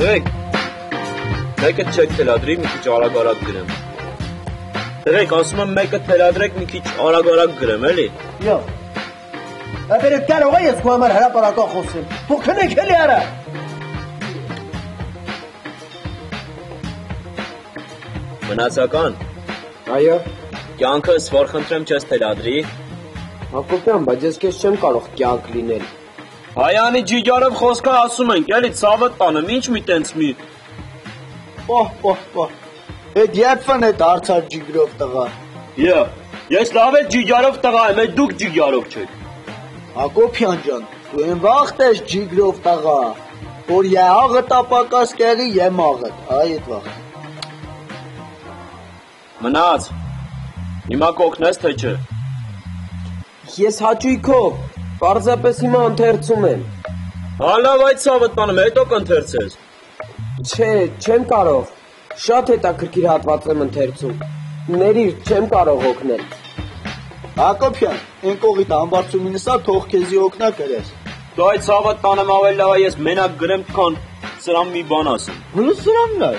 Տղեկ, մեկը չեք թելադրի, մի քիչ արագ-արագ գրեմ։ Տղեկ, ասում եմ մեկը թելադրեք, մի քիչ արագ-արագ գրեմ, էլի։ Յո։ Ապերև կարող ես քո համար հրապարակող խոսեմ։ Դու քնեք էլի արա։ Մնացական։ Այո։ Կյանքս որ խնդրեմ չես թելադրի։ Հակոբյան, բայց ես քեզ չեմ կարող կյանք լինել։ Հայանի ջիգարով խոսքը ասում ենք, էլի ցավը տանեմ, ինչ մի տենց մի։ Պահ։ Այդ երբն է դարձար ջիգրով տղա։ Յա, ես լավ էլ ջիգարով տղա եմ, այդ դուք ջիգարով չեք։ Հակոբյան ջան, դու են վաղտ ես ջիգրով տղա, որ յաղը տապակաս կեղի եմաղը, այդ վաղ։ Մնաց, հիմա կօգնես թե չէ։ Ես հաճույքով, պարզապես հիմա ընթերցում եմ։ Հալավ այդ ցավը տանեմ, հետո կընթերցես։ Չէ, չեմ կարող։ Շատ հետաքրքիր հատված եմ ընթերցում։ Ներիր, չեմ կարող օգնել։ Հակոբյան, են կողիտ ամբարձումինս ա թող քեզի օգնա կրես։ Դու այդ ցավը տանեմ ավելի լավ է ես մենակ գրեմ, քան սրան մի բան ասեմ։ Հլու սրանն է։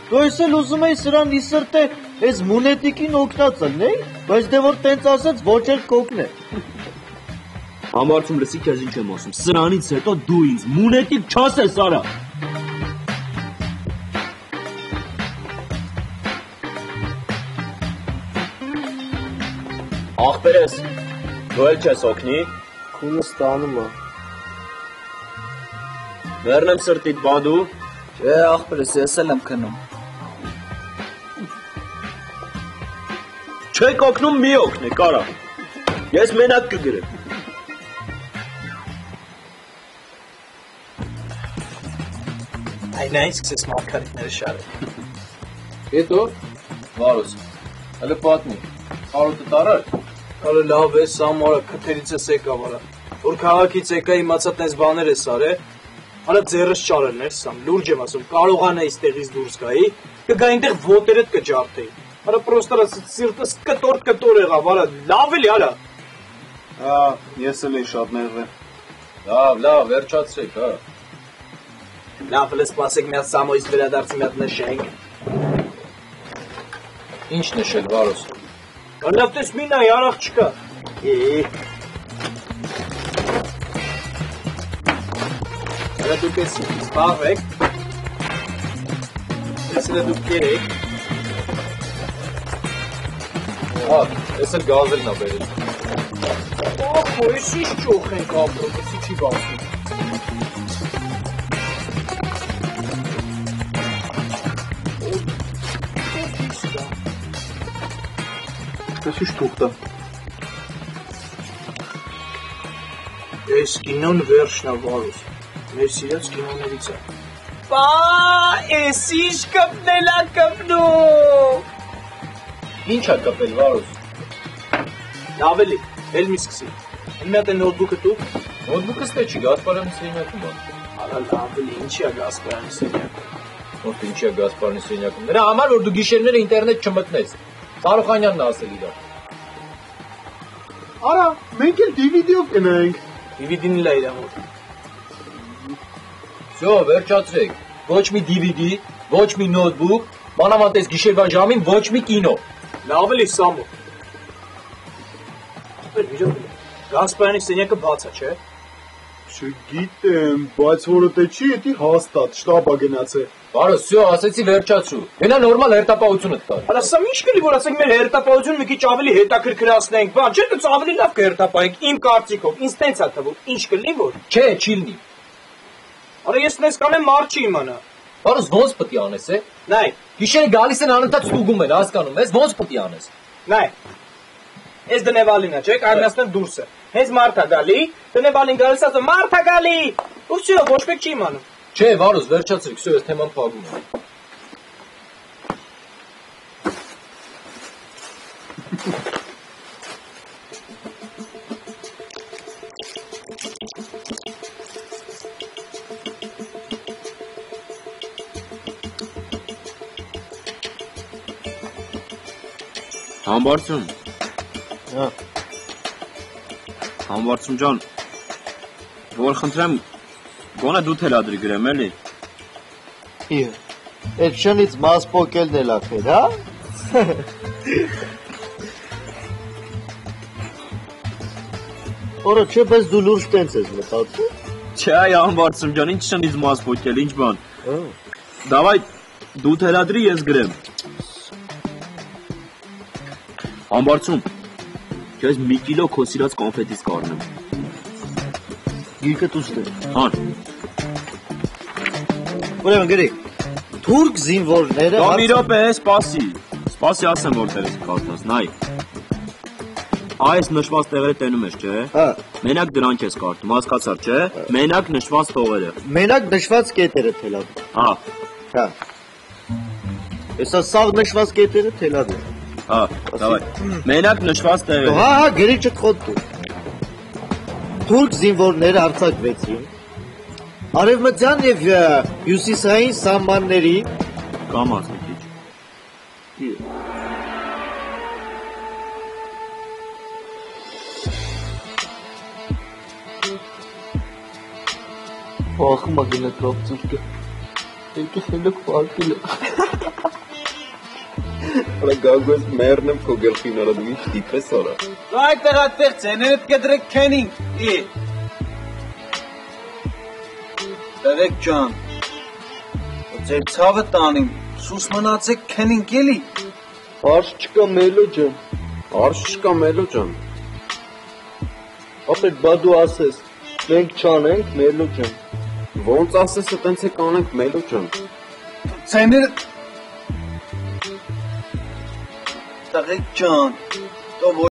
Դու ես էլ ուզում էի սրան իսրտե այս մունետիկին օգնած ըլնեի, բայց դե որ տենց ասած ոչ էլ կօգնե։ Համարցում լսի քեզ ինչ եմ ասում։ Սրանից հետո դու ինձ մունետիկ չասես, արա։ Ախպերես, դու էլ չես օգնի։ Քունս տանում է։ Վերնեմ սրտիդ բադու։ Չէ, ախպերս, ես էլ եմ քնում։ Չեք օգնում, մի օգնեք, արա։ Ես մենակ կգրեմ։ Այն սկսես մարգարիտները շարել։ Հետո Վարոս, հələ պատմի, հարոտը տարար։ Կարը լավ է, սամորա քթերից ես եկավ արա։ Որ քաղաքից եկա իմացա տես բաներ ես արել։ Արա ձեռս ճարելն էր սամ, լուրջ եմ ասում, կարողան է այստեղից դուրս գայի, կգա այնտեղ ոտերդ կջարդեի։ Արա պրոստարա սիրտս կտոր եղավ, արա լավ էլի արա։ Ես էլ էի շատ նեղվել։ Լավ, վերջացրեք, հա։ Լավ, հələ սպասեք մի հատ սամոյից վերադարձի մի հատ նշենք։ Ինչ նշել, Վարոս։ Լավ տես մի նայ, արաղ չկա։ Հələ դուք ես սպաղվեք։ Ես հələ դուք կերեք։ Ես էլ գազելն ա բերել։ Ախո, ես ինչ ճոխ ենք ապրում, եսի չի բացում։ Ես ինչ թուղթա։ Ես կինոն վերջն ա Վարուս, մեր սիրած կինոներից ա։ Պա, ես ինչ կպնել ա կպնում։ Ինչ ա կպել, Վարոս։ Լավ էլի, էլ մի սկսի։ Են մի հատ է նոտբուկը դու։ Նոտբուկս թե չի, Գասպարյանի սենյակում ա։ Արա լավ էլի, ինչի ա Գասպարյանի սենյակում։ Ոնց ինչի ա Գասպարյանի սենյակում։ Նրա համար որ դու գիշերները ինտերնետ չմտնես։ Ֆարոխանյանն ա ասել իրար։ Արա, մենք էլ DVD-ով կնայենք։ DVD-ն լա իրա մոտ։ Всё, վերջացրեք։ Ոչ մի DVD, ոչ մի նոտբուկ, մանավանդ այս գիշերվա ժամին ոչ մի կինո։ Լավ էլի Սամո։ Ապեր վիճակը։ Գասպարյանի սենյակը բաց ա, չէ։ Չգիտեմ, բայց որը թե չի, էդի հաստատ շտաբա գնացե։ Վարոս, всё, ասեցի վերջացրու։ Գնա նորմալ հերթապահությունը տար։ Արա սա ինչ կլի որ ասենք մեր հերթապահությունը մի քիչ ավելի հետաքրքրացնենք, բան, չէ՞ դու ավելի լավ կհերթապահենք իմ կարծիքով, ինձ տենց ա թվում, ինչ կլինի որ։ Չէ, չի լինի։ Արա ես նես կանեմ մարդ չի իմանա։ Վարոս ոնց պետք է անես, է։ Նայ, Գիշերը գալիս են անընդհատ ստուգում են, հասկանում ես, ոնց պետք է անես։ նայ։ Ես դնևալինա, չէ՞, կարմյասներ դուրս է։ Հենց մարդ ա գալի, դնևալին գալիս ասում մարդ ա գալի։ Ու всё, ոչ մեկ չի իմանում։ Չէ, Վարոս, վերջացրեք, всё, ես թեման փակում եմ։ Համբարձում։ Հա։ Համբարձում ջան, որ խնդրեմ, գոնե դու թելադրի գրեմ էլի։ Այդ շնից մաս պոկելն էլ ախեր, հա? Որը չէ, բայց դու լուրջ տենց ես մտածում։ Չէ, այ ամբարձում ջան, ինչ շնից մաս փոքել, ինչ բան։ Դավայ դու թելադրի, ես գրեմ։ Ամբարձում։ Քեզ մի կիլո քո սիրած կոնֆետից կառնեմ։ Գիրքը դուստե։ Հան։ Ուրեմն գրի։ Թուրք զինվորները Դա մի րոպե, սպասի։ Սպասի ասեմ որտեղ ես կարդաս, նայ։ Այս նշված տեղերը տենում ես, չէ՞։ Հա։ Մենակ դրանք ես կարդում, հասկացար, չէ՞։ Մենակ նշված տողերը։ Մենակ նշված կետերը թելադրում։ Հա, Հա։ Հեսա սաղ նշված կետերը թելադրում։ հա, դավայ։ Մենակ նշված տեղերը։ Հա, գրի չխոտու։ Թուրք զինվորները հարձակվեցին արևմտյան եւ հյուսիսային սահմանների Կամ ասի քիչ։ Ախմա գնա կապծուրկը։ Եկե խելոք պարկել է։ Արա գագոս մեռնեմ քո գլխին արա դու ինչ դիպես արա։ Դու այդտեղ այդտեղ ցեներդ կդրեք քենինգ։ Տղեկ ջան։ Ձեր ցավը տանիմ։ Սուս մնացեք քենինգ էլի։ Արշ չկա մելո ջան։ Արշ չկա մելո ջան։ Ապետ բա դու ասես։ Մենք չանենք մելո ջան։ Ոնց ասես տենց է կանենք մելո ջան։ Ցեները Տղեկ ջան, դու